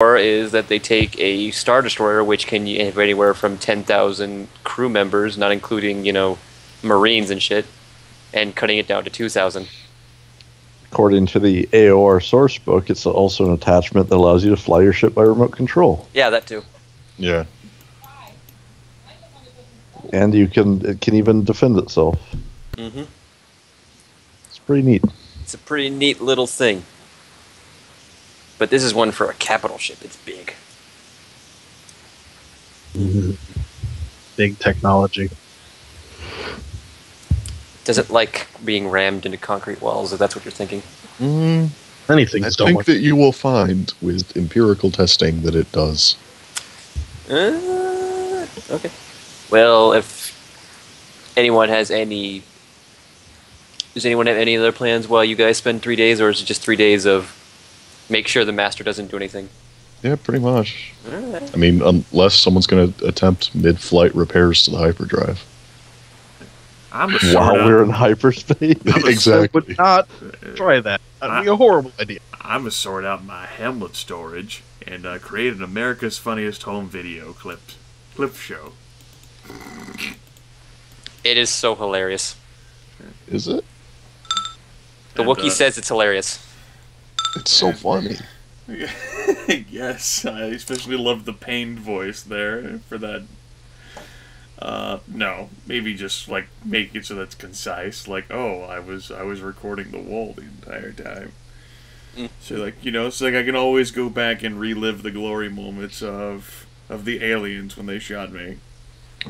Or is that they take a Star Destroyer, which can have anywhere from 10,000 crew members, not including, Marines and shit, and cutting it down to 2,000. According to the AOR source book, it's also an attachment that allows you to fly your ship by remote control. Yeah, that too. Yeah. And it can even defend itself. Mm-hmm. It's pretty neat. It's a pretty neat little thing. But this is one for a capital ship. It's big. Big technology. Does it like being rammed into concrete walls, if that's what you're thinking? Anything. I think that you will find with empirical testing that it does. Okay. Well, if anyone has any... Does anyone have any other plans while you guys spend 3 days, or is it just 3 days of make sure the master doesn't do anything? Yeah, pretty much. Alright. I mean, unless someone's going to attempt mid-flight repairs to the hyperdrive. While we're in hyperspace? Exactly. Would not try that. That'd be a horrible idea. I'm going to sort out my Hamlet storage and create an America's Funniest Home Video clip show. It is so hilarious. Is it? The Wookiee says it's hilarious. It's so funny. Yes, I especially love the pained voice there for that. No, maybe just like make it so that's concise. Like, oh, I was recording the wall the entire time. So like, so like I can always go back and relive the glory moments of the aliens when they shot me.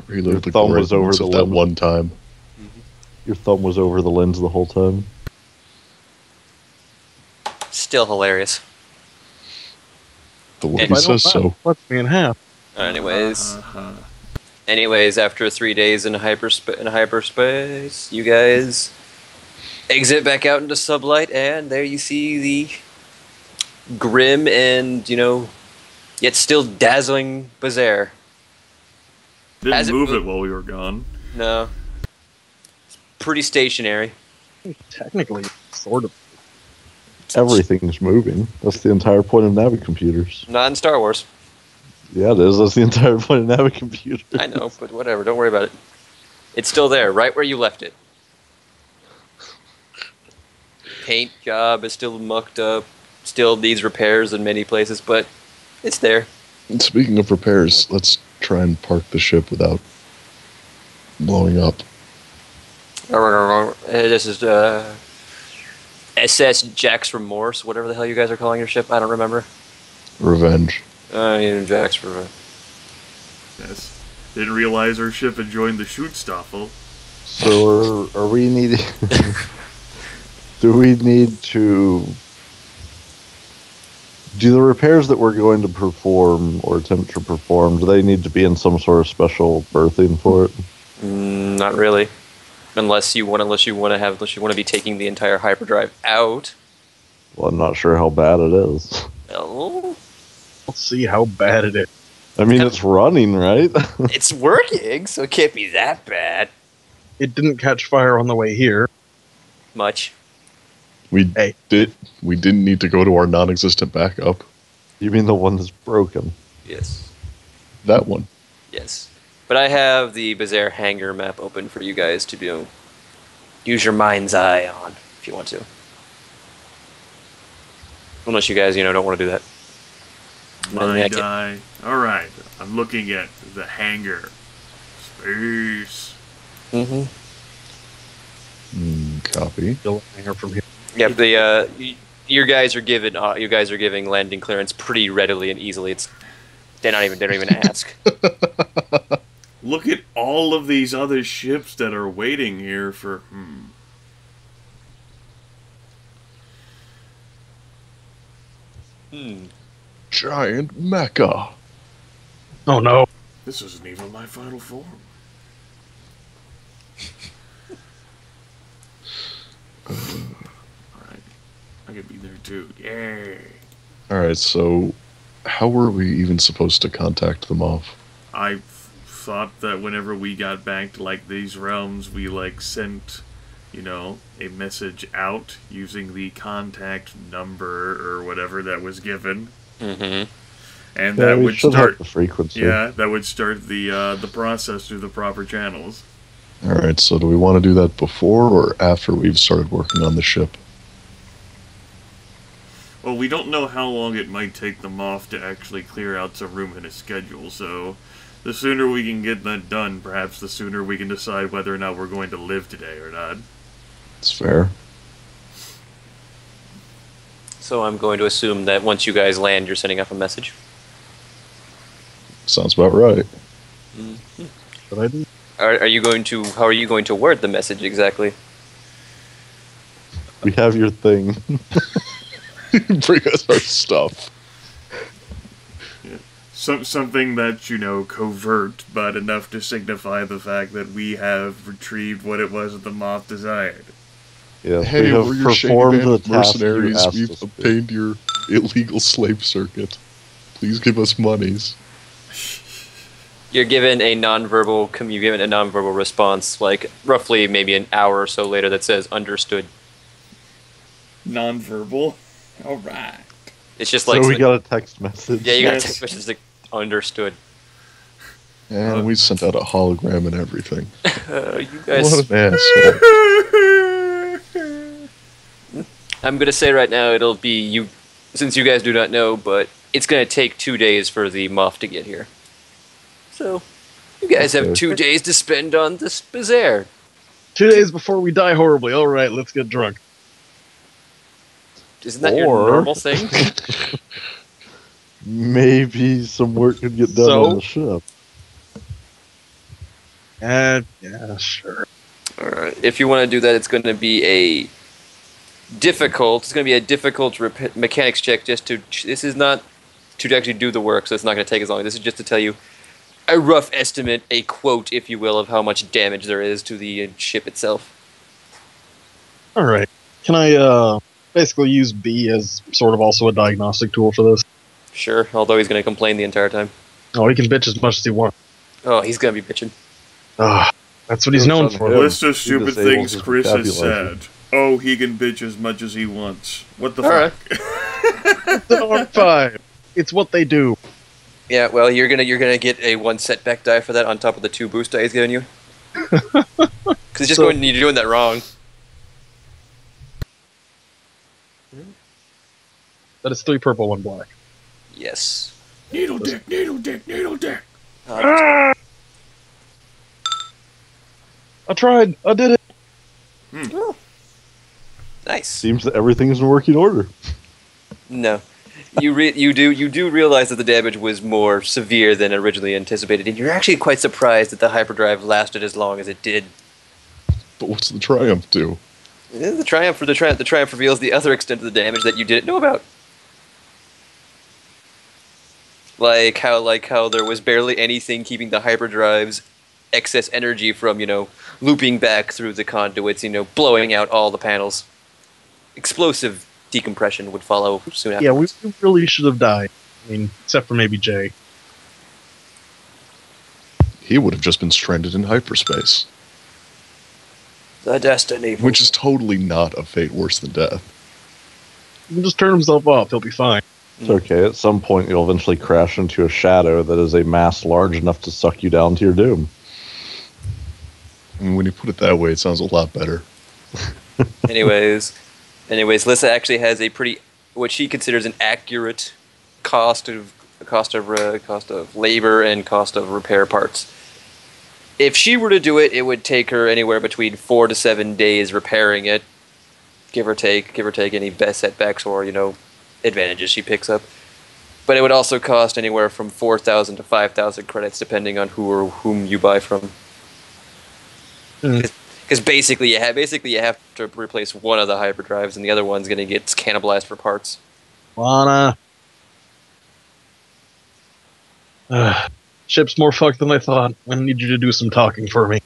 Relive the thumb glory was over moments the of that limit. one time. Your thumb was over the lens the whole time. Still hilarious. The If Wookiee says so. What's me in half? Anyways, after 3 days in hyperspace, you guys exit back out into sublight, and there you see the grim and, yet still dazzling Bazaar. Didn't move it while we were gone. No. It's pretty stationary. Technically, sort of. Everything's moving. That's the entire point of navicomputers. Not in Star Wars. Yeah, it is. That's the entire point of navicomputers. I know, but whatever. Don't worry about it. It's still there, right where you left it. Paint job is still mucked up. Still needs repairs in many places, but it's there. And speaking of repairs, let's try and park the ship without blowing up. This is SS Jack's Remorse, whatever the hell you guys are calling your ship. I don't remember. Revenge. Jack's Remorse. Yes. Didn't realize our ship had joined the Schutzstaffel. So are we needing... do we need to... Do the repairs that we're going to perform or attempt to perform, do they need to be in some sort of special berthing for it? Not really. Unless you want to be taking the entire hyperdrive out. Well, I'm not sure how bad it is. Well, Let's see how bad it is. I mean, it's running, right? it's working, so it can't be that bad. It didn't catch fire on the way here. Much. We didn't need to go to our non-existent backup. You mean the one that's broken? Yes. That one. Yes. But I have the Bazaar hangar map open for you guys to do. Use your mind's eye on, if you want to. Unless you guys, don't want to do that. Mind eye. Alright, I'm looking at the hangar. Space. Mm-hmm. Copy. Still hangar from here. Yep, you guys are giving landing clearance pretty readily and easily. They don't even ask. Look at all of these other ships that are waiting here for... Giant mecha. Oh no. This isn't even my final form. Alright. I could be there too. Yay. Alright, so how were we even supposed to contact them off? I thought that whenever we got back to these realms, we sent, a message out using the contact number or whatever that was given. Mm-hmm. and Yeah, that we would should start. have the frequency. Yeah, that would start the process through the proper channels. All right, so do we want to do that before or after we've started working on the ship? Well, we don't know how long it might take the Moff to actually clear out some room in his schedule, so the sooner we can get that done, perhaps the sooner we can decide whether or not we're going to live today or not. It's fair. So I'm going to assume that once you guys land, you're sending off a message. Sounds about right. But I do. Are you going to? How are you going to word the message exactly? We have your thing. Bring us our stuff. Something that's, covert, but enough to signify the fact that we have retrieved what it was that the Moff desired. Yes, Hey, we have we're your shady performed band the of task you mercenaries. asked We've us to. obtained your illegal slave circuit. Please give us monies. You're given a nonverbal response, like roughly maybe an hour or so later, that says "understood." Non-verbal? Alright. It's just So like we got a text message. yeah, you got a Yes. text message like "understood." And we sent out a hologram and everything. You guys, What an asshole. I'm gonna say right now it'll be you, since you guys do not know, but it's gonna take 2 days for the Moff to get here. So you guys have Okay. 2 days to spend on this bazaar. 2 days before we die horribly. All right, let's get drunk. Isn't that your Or- normal thing? Maybe some work could get done So? on the ship. Yeah, sure. Alright. If you want to do that, it's going to be a difficult. It's going to be a difficult mechanics check. This is not to actually do the work, so it's not going to take as long. This is just to tell you a rough estimate, a quote, if you will, of how much damage there is to the ship itself. All right. Can I basically use B as sort of also a diagnostic tool for this? Sure. Although he's going to complain the entire time. Oh, he can bitch as much as he wants. Oh, he's going to be bitching. That's what he's known for. List of stupid disables things his Chris has vocabulary. said. Oh, he can bitch as much as he wants. What the Alright. fuck? It's an R5. It's what they do. Yeah, well, you're gonna get a 1 setback die for that on top of the 2 boost die he's giving you. Because just So- you're doing that wrong. That is 3 purple, 1 black. Yes. Needle dick, needle dick, needle dick. Uh, I tried. I did it. oh. Nice. Seems that everything's in working order. No, you do realize that the damage was more severe than originally anticipated, and you're actually quite surprised that the hyperdrive lasted as long as it did. But what's the triumph do? The triumph reveals the other extent of the damage that you didn't know about. Like how there was barely anything keeping the hyperdrive's excess energy from, looping back through the conduits, blowing out all the panels. Explosive decompression would follow soon after. Yeah, we really should have died. I mean, except for maybe Jay. He would have just been stranded in hyperspace, The destiny. which is totally not a fate worse than death. He can just turn himself off. He'll be fine. It's okay. At some point, you'll eventually crash into a shadow that is a mass large enough to suck you down to your doom. And when you put it that way, it sounds a lot better. Anyways, Lissa actually has a pretty, what she considers an accurate cost of labor and cost of repair parts. If she were to do it, it would take her anywhere between 4 to 7 days repairing it, give or take any best setbacks or advantages she picks up. But it would also cost anywhere from 4,000 to 5,000 credits, depending on who or whom you buy from. Because basically you have to replace one of the hyperdrives, and the other one's going to get cannibalized for parts. Laana. Ship's more fucked than I thought. I need you to do some talking for me.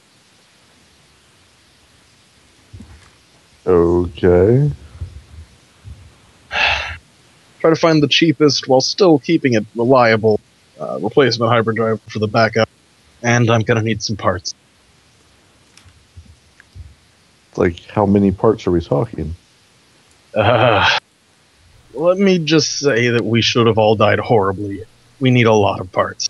Okay. Try to find the cheapest while still keeping it reliable replacement hyperdrive for the backup. And I'm gonna need some parts. Like, how many parts are we talking? Let me just say that we should have all died horribly. we need a lot of parts.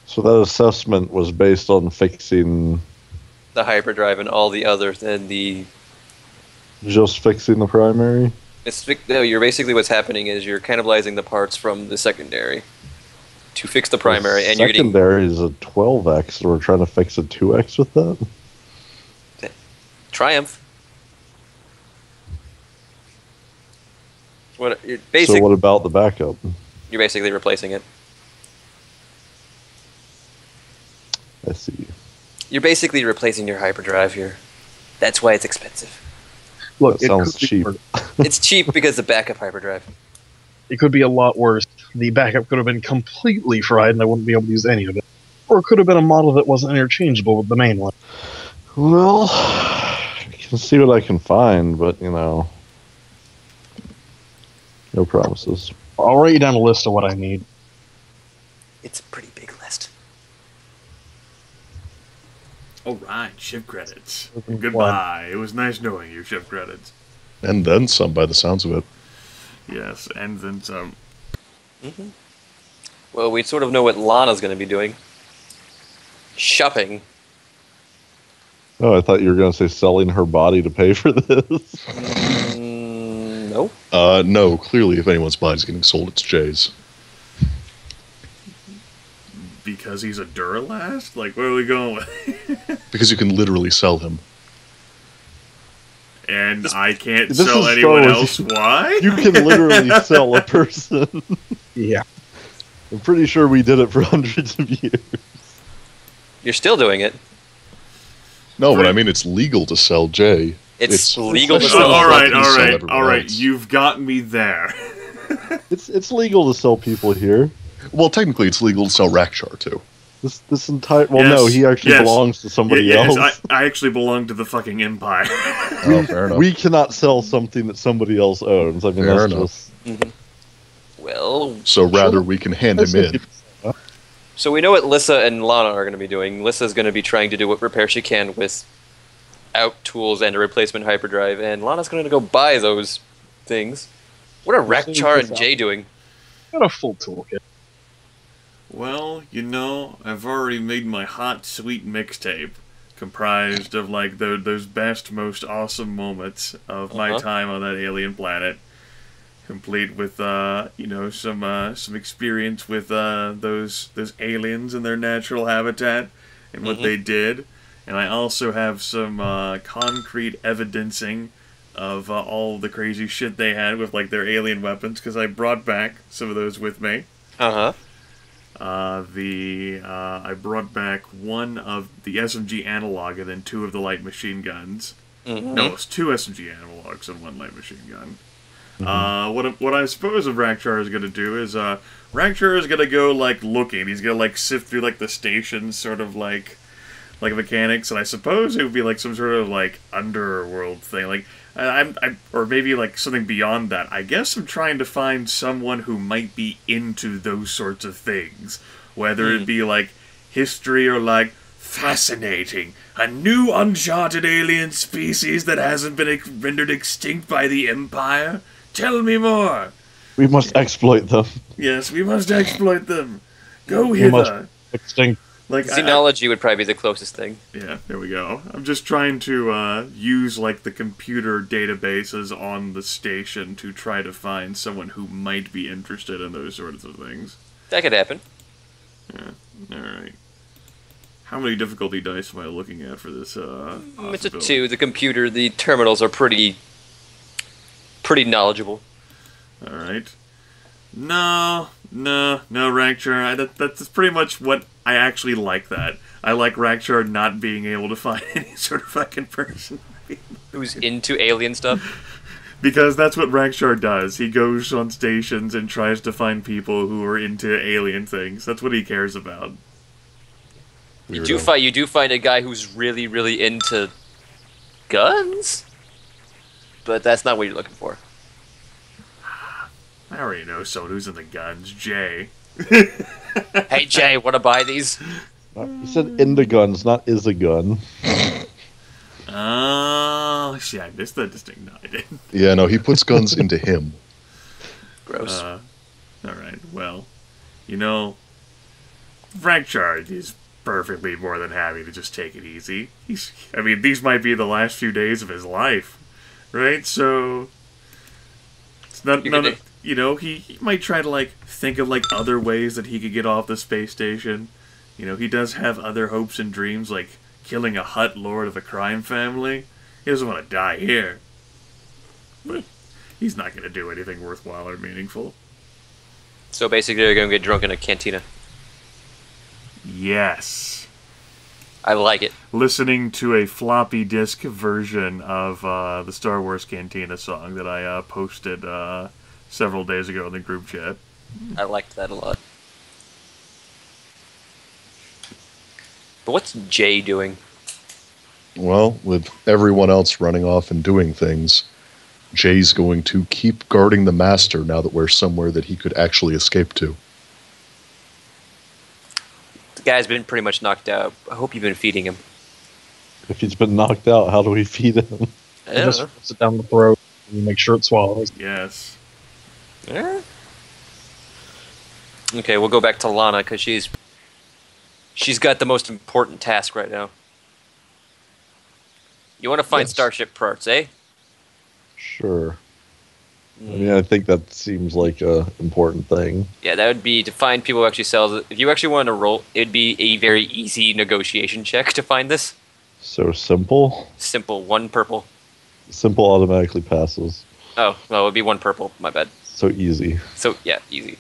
So that assessment was based on fixing, The hyperdrive and all the other, and just fixing the primary? no, you're basically what's happening is you're cannibalizing the parts from the secondary to fix the primary, and you're getting secondary is a 12x, so we're trying to fix a 2x with that? Triumph. What you're So what about the backup? You're basically replacing it. I see. You're basically replacing your hyperdrive here. That's why it's expensive. Look, That sounds cheap. It's cheap because the backup hyperdrive. It could be a lot worse. The backup could have been completely fried and I wouldn't be able to use any of it. Or it could have been a model that wasn't interchangeable with the main one. Well, I can see what I can find, but, no promises. I'll write you down a list of what I need. It's a pretty big list. Alright, ship credits. Open Goodbye. It was nice knowing you, ship credits. And then some, by the sounds of it. Yes, and then some. Mm-hmm. Well, we sort of know what Laana's going to be doing. Shopping. Oh, I thought you were going to say selling her body to pay for this. No. No, clearly if anyone's body's getting sold, it's Jay's. Because he's a Duralast? Like, where are we going with? Because you can literally sell him. And I can't this sell is anyone Star else. Wars. Why? You can literally sell a person. Yeah. I'm pretty sure we did it for hundreds of years. You're still doing it. No, but I mean it's legal to sell Jay. It's legal to it's sell. not Alright, that you sell alright, everyone alright. else. You've got me there. It's legal to sell people here. Well, technically it's legal to sell Rakcharr, too. This entire Yes, no, he actually yes. belongs to somebody Yes, else. I actually belong to the fucking Empire. Oh, fair enough. We cannot sell something that somebody else owns. I mean, Fair that's enough. just Well, So rather we can hand him in. so we know what Lissa and Laana are going to be doing. Lissa's going to be trying to do what repair she can with out tools and a replacement hyperdrive, and Lana's going to go buy those things. What are Rakcharr and Jay doing? Got a full toolkit. Well, I've already made my hot, sweet mixtape, comprised of, like, those best, most awesome moments of my time on that alien planet, complete with, some experience with, those aliens and their natural habitat, and what they did, and I also have some, concrete evidencing of, all the crazy shit they had with, like, their alien weapons, because I brought back some of those with me. Uh-huh. I brought back one of the SMG analog and then two of the light machine guns. Mm-hmm. No, it's two SMG analogs and one light machine gun. What I suppose Rakcharr is going to do is, Rakcharr is going to go, like, looking. He's going to, like, sift through, like, the stations, sort of, like mechanics, and I suppose it would be, like, some sort of, like, underworld thing. Like, or maybe, like, something beyond that. I guess I'm trying to find someone who might be into those sorts of things. Whether it be, like, history or, like, fascinating. A new uncharted alien species that hasn't been rendered extinct by the Empire? Tell me more. we must exploit them. Yes, we must exploit them. Go We must hither. extinct. Like, Xenology would probably be the closest thing. yeah, there we go. I'm just trying to use, like, the computer databases on the station to try to find someone who might be interested in those sorts of things. That could happen. Yeah, alright. How many difficulty dice am I looking at for this, It's a possibility? 2. The computer, the terminals are pretty knowledgeable. Alright. No, Rakcharr. That's pretty much what I actually like that. I like Rakcharr not being able to find any sort of fucking person. Who's into alien stuff? Because that's what Rakcharr does. He goes on stations and tries to find people who are into alien things. That's what he cares about. You do find a guy who's really, really into guns? But that's not what you're looking for. I already know someone who's in the guns. Jay. Hey Jay, wanna buy these? You said into guns, not is a gun. Oh. Oh, shit, I missed that distinct. No, I didn't. Yeah, no, he puts guns into him. Gross. Alright, well, you know, Rakcharr is perfectly more than happy to just take it easy. I mean, these might be the last few days of his life, right? So, it's not, you know, he might try to, like, think of, like, other ways that he could get off the space station. You know, he does have other hopes and dreams, like killing a Hutt lord of a crime family. He doesn't want to die here. But he's not going to do anything worthwhile or meaningful. So basically, they're going to get drunk in a cantina. Yes. I like it. Listening to a floppy disk version of the Star Wars Cantina song that I posted several days ago in the group chat. I liked that a lot. But what's Jay doing? Well, with everyone else running off and doing things, Jay's going to keep guarding the Master now that we're somewhere that he could actually escape to. The guy's been pretty much knocked out. I hope you've been feeding him. If he's been knocked out, how do we feed him? I don't Just know. sit down the throat and make sure it swallows. Yes. Yeah. Okay, we'll go back to Laana because she's got the most important task right now. You want to find Yes. starship parts, eh? Sure. I mean, I think that seems like a important thing. Yeah, that would be to find people who actually sell it. If you actually want to roll, it'd be a very easy negotiation check to find this. So simple. Simple, 1 purple. Simple automatically passes. Oh, well, it would be 1 purple. My bad. So easy. So, yeah, easy.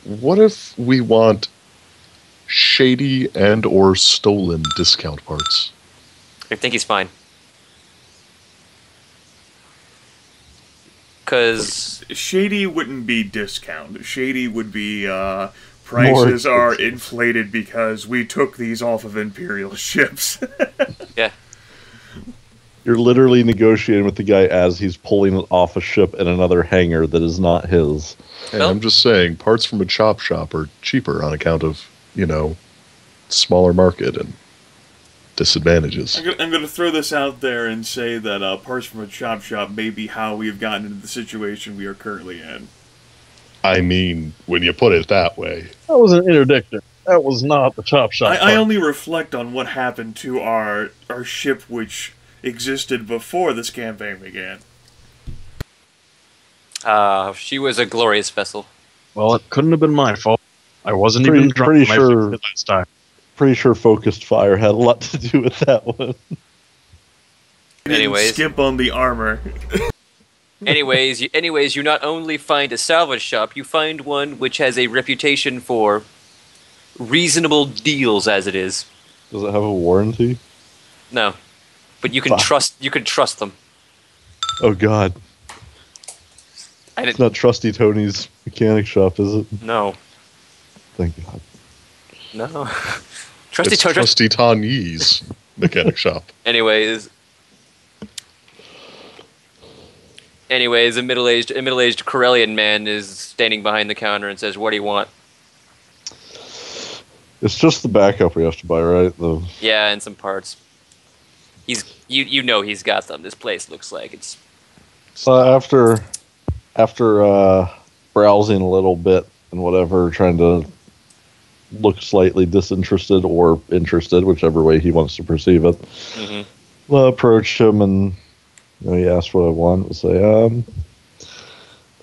What if we want shady and or stolen discount parts? I think he's fine. Because Shady wouldn't be discount. Shady would be prices are inflated because we took these off of Imperial ships. yeah, You're literally negotiating with the guy as he's pulling it off a ship in another hangar that is not his. And Well- I'm just saying, parts from a chop shop are cheaper on account of, you know, smaller market and disadvantages. I'm going to throw this out there and say that parts from a chop shop may be how we have gotten into the situation we are currently in. I mean, when you put it that way. That was an interdiction. That was not the chop shop. I only reflect on what happened to our ship which existed before this campaign began. she was a glorious vessel. Well, it couldn't have been my fault. I wasn't Pretty- even drunk pretty when I sure- fixed it last time. Pretty sure Focused Fire had a lot to do with that one. Anyways. Skip on the armor. Anyways, you not only find a salvage shop, you find one which has a reputation for reasonable deals as it is. Does it have a warranty? No. But you can trust them. Oh god. I It's didn't not Trusty Tony's mechanic shop, is it? No. Thank god. No. It's Trusty Tanyi's mechanic shop. Anyways, a middle-aged Corellian man is standing behind the counter and says, "What do you want?" It's just the backup we have to buy, right? Yeah, and some parts. You know he's got them. This place looks like it's. After browsing a little bit and whatever, trying to look slightly disinterested or interested, whichever way he wants to perceive it, I'll approach him and he asks what I want. I'll say,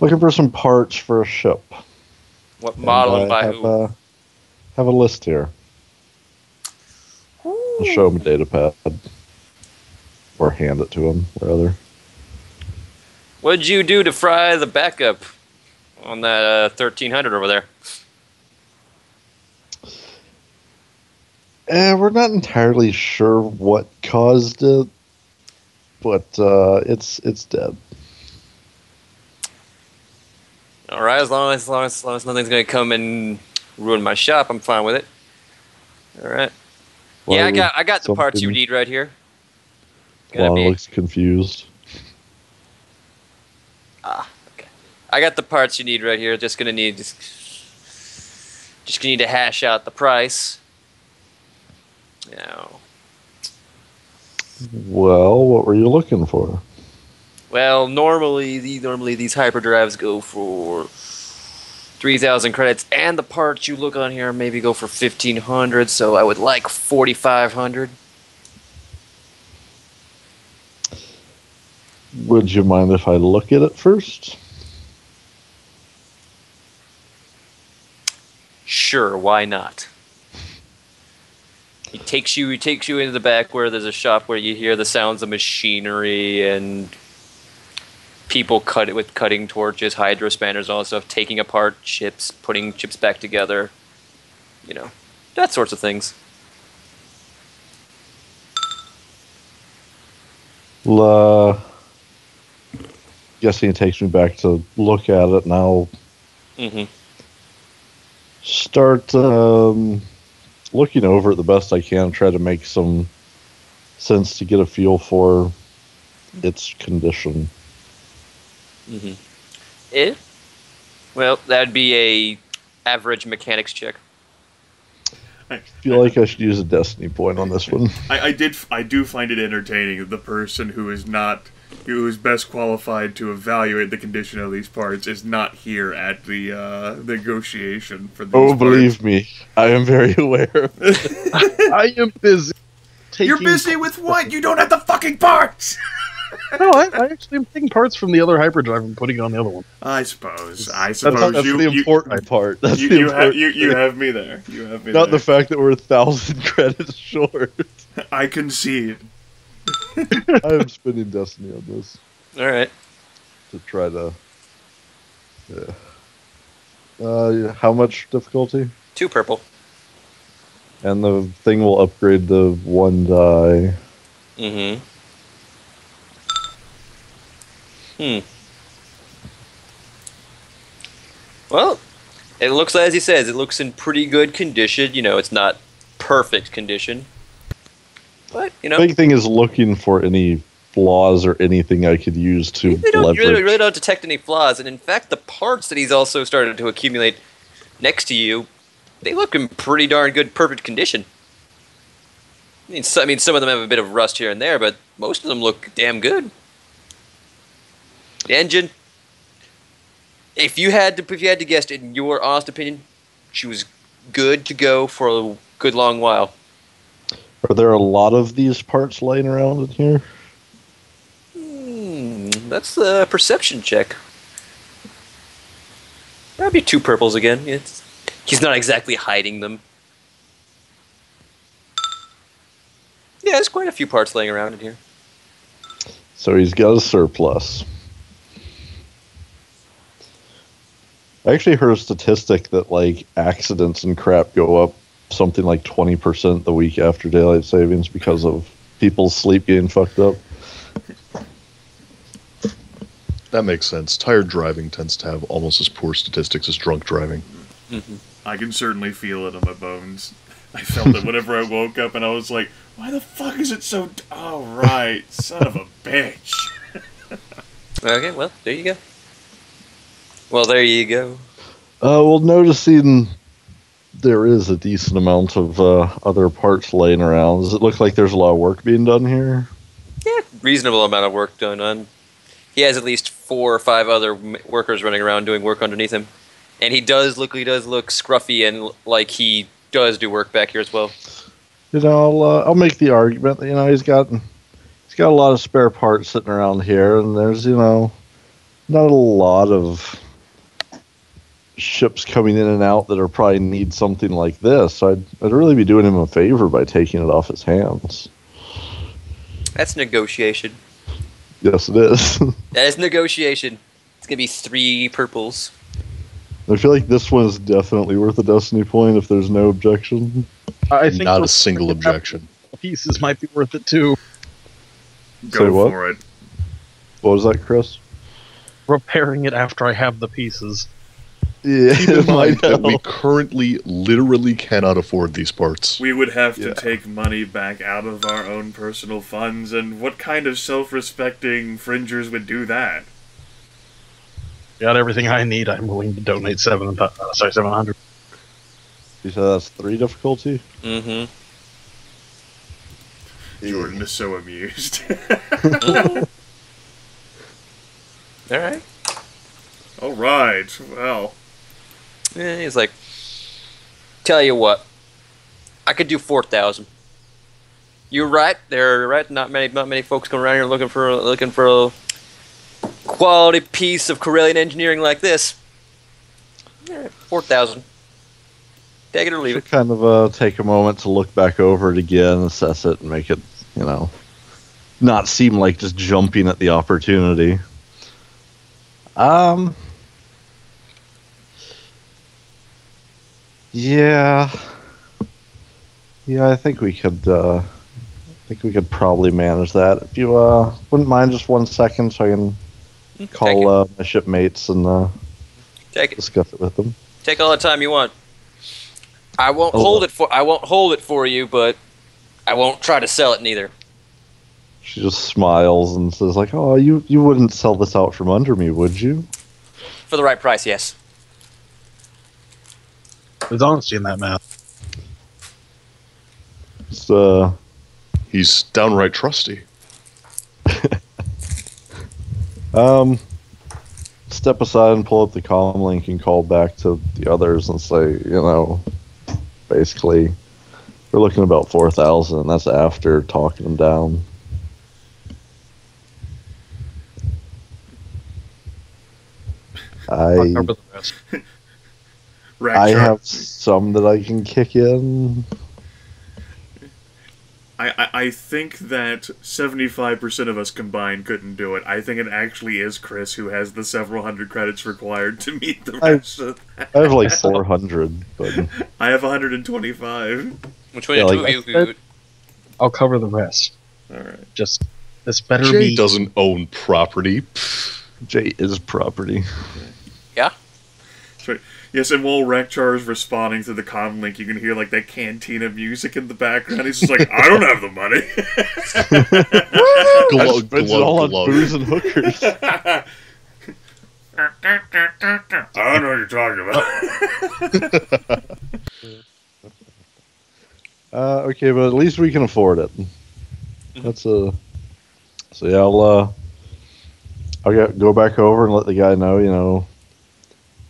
looking for some parts for a ship. What model and by have, who? Have a list here. I'll show him a data pad. Or hand it to him, rather. What'd you do to fry the backup on that 1300 over there? We're not entirely sure what caused it, but it's dead. All right, as long as nothing's gonna come and ruin my shop, I'm fine with it. All right. Why Yeah, would I got the parts you something- need right here. Gonna Lana be looks confused. okay. I got the parts you need right here. Just gonna need to hash out the price. Now, Well, what were you looking for? Well, normally these hyperdrives go for 3,000 credits, and the parts you look on here maybe go for 1,500. So I would like 4,500. Would you mind if I look at it first? Sure, why not? He takes you into the back where there's a shop where you hear the sounds of machinery and people cut it with cutting torches, hydro spanners, all that stuff, taking apart chips, putting chips back together. You know, that sorts of things. Guessing it takes me back to look at it, and I'll start looking over it the best I can, try to make some sense to get a feel for its condition. Well, that'd be a average mechanics check. I feel like I should use a destiny point on this one. I do find it entertaining. The person who is best qualified to evaluate the condition of these parts is not here at the negotiation for these parts. Believe me, I am very aware of it. I am busy. You're busy with what? You don't have the fucking parts! No, I actually am taking parts from the other hyperdrive and putting it on the other one. I suppose. That's the important part. You have me there. You have me Not there. the fact that we're 1,000 credits short. I concede. I am spending destiny on this. Alright. To try to... Yeah. How much difficulty? 2 purple. And the thing will upgrade the 1 die. Well, it looks, as he says, it looks in pretty good condition. You know, it's not perfect condition. But, you know. Big thing is looking for any flaws or anything I could use to leverage. You really don't detect any flaws. And in fact, the parts that he's also started to accumulate next to you, they look in pretty darn good, perfect condition. I mean, some of them have a bit of rust here and there, but most of them look damn good. The engine, if you had to guess, in your honest opinion, she was good to go for a good long while. Are there a lot of these parts laying around in here? That's a perception check. That'd be 2 purples again. He's not exactly hiding them. Yeah, there's quite a few parts laying around in here. So he's got a surplus. I actually heard a statistic that like accidents and crap go up something like 20% the week after daylight savings because of people's sleep getting fucked up. That makes sense. Tired driving tends to have almost as poor statistics as drunk driving. I can certainly feel it in my bones. I felt it whenever I woke up, and I was like, why the fuck is it so... Oh, right. Son of a bitch. Okay, well, there you go. Well, there you go. Well, noticing there is a decent amount of other parts laying around. Does it look like there's a lot of work being done here? Yeah, reasonable amount of work done on. He has at least 4 or 5 other workers running around doing work underneath him. And he does look scruffy and like he does do work back here as well. You know, I'll make the argument that, you know, he's got a lot of spare parts sitting around here, and there's, you know, not a lot of ships coming in and out that are probably need something like this. I'd really be doing him a favor by taking it off his hands. That's negotiation. Yes, it is. That is negotiation. It's gonna be 3 purples. I feel like this one is definitely worth a destiny point if there's no objection. I think Not a single objection. Pieces might be worth it too. Say what? For it. What was that, Chris? Repairing it after I have the pieces. Yeah, Keep in it might mind that we help. currently literally cannot afford these parts. We would have to Yeah. take money back out of our own personal funds, and what kind of self-respecting fringers would do that? Got everything I need. I'm willing to donate 700. You said that's 3 difficulty? Mm-hmm. Jordan is so amused. All right. All right. Well, He's like, tell you what, I could do 4,000. You're right. They're right. Not many folks come around here looking for a quality piece of Corellian engineering like this. All right, 4,000. Take it or leave it. Kind of take a moment to look back over it again, assess it, and make it, not seem like just jumping at the opportunity. Yeah, I think we could. Probably manage that. If you wouldn't mind, just 1 second, so I can call my shipmates and discuss it with them. Take all the time you want. I won't hold it for you, but I won't try to sell it neither. She just smiles and says, like, "Oh, you wouldn't sell this out from under me, would you?" For the right price, yes. There's honesty in that math. He's downright trusty. Step aside and pull up the comm link and call back to the others and say, basically, we're looking at about 4,000, and that's after talking them down. I'll cover the rest. I have some that I can kick in. I think that 75% of us combined couldn't do it. I think it actually is Chris who has the several hundred credits required to meet the rest of that. I have like 400, but I have 125. Which one of you? I'll cover the rest. Alright. Just, this better Jay be... doesn't own property. Jay is property. Yeah? Sorry. Yes, and while Rakcharr is responding to the comm link, you can hear like that cantina music in the background. He's just like, I don't have the money. I spent it all on booze and hookers. I don't know what you're talking about. Okay, but at least we can afford it. That's So yeah, I'll go back over and let the guy know,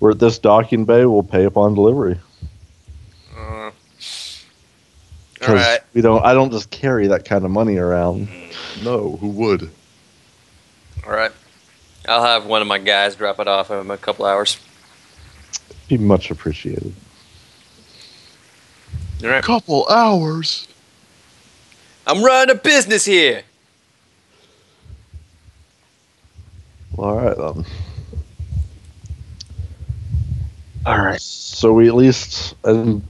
we're at this docking bay, we'll pay upon delivery. All right. I don't just carry that kind of money around. No, who would? All right. I'll have one of my guys drop it off in a couple hours. Be much appreciated. All right. Couple hours? I'm running a business here. Well, all right then. All right. So we at least, and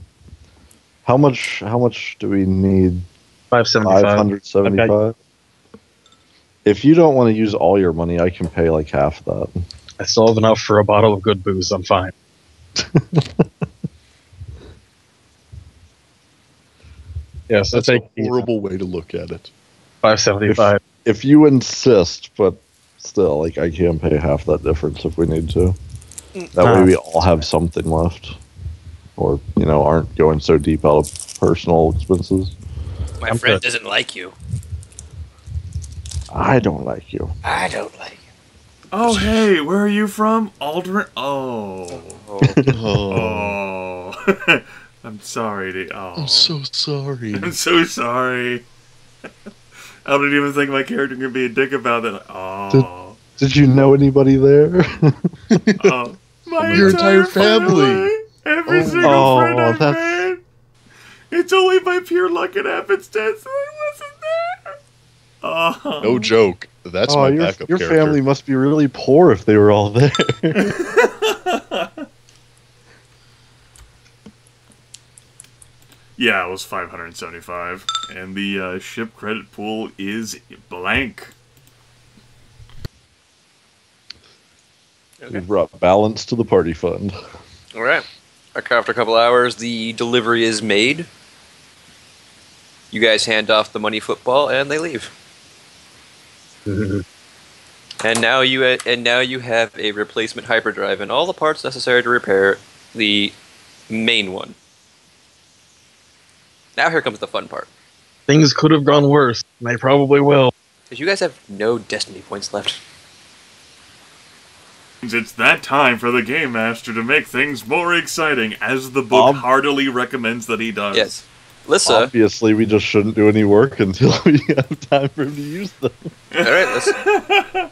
how much do we need? 575. 575. Okay. If you don't want to use all your money, I can pay like half that. I still have enough for a bottle of good booze. I'm fine. Yes, That's a horrible way to look at it. 575. If you insist, but still, like, I can pay half that difference if we need to. That way we all have something left. Or, aren't going so deep out of personal expenses. My friend doesn't like you. I don't like you. I don't like you. Oh, hey, where are you from? Aldrin? Oh. Oh, I'm sorry. I'm so sorry. I'm so sorry. I didn't even think my character could be a dick about that. Oh. Did you know anybody there? Oh. My Your entire family. Every single friend I've that's... made. It's only by pure luck and happenstance that I wasn't there. Oh. No joke. That's my backup your character. family must be really poor if they were all there. Yeah, it was 575, and the ship credit pool is blank. Okay. We brought balance to the party fund. All right. After a couple hours, the delivery is made. You guys hand off the money football, and they leave. And now you have a replacement hyperdrive and all the parts necessary to repair the main one. Now here comes the fun part. Things could have gone worse, and they probably will. Because you guys have no destiny points left. It's that time for the Game Master to make things more exciting, as the book heartily recommends that he does. Yes. Lissa. Obviously, we just shouldn't do any work until we have time for him to use them. All right, Lissa.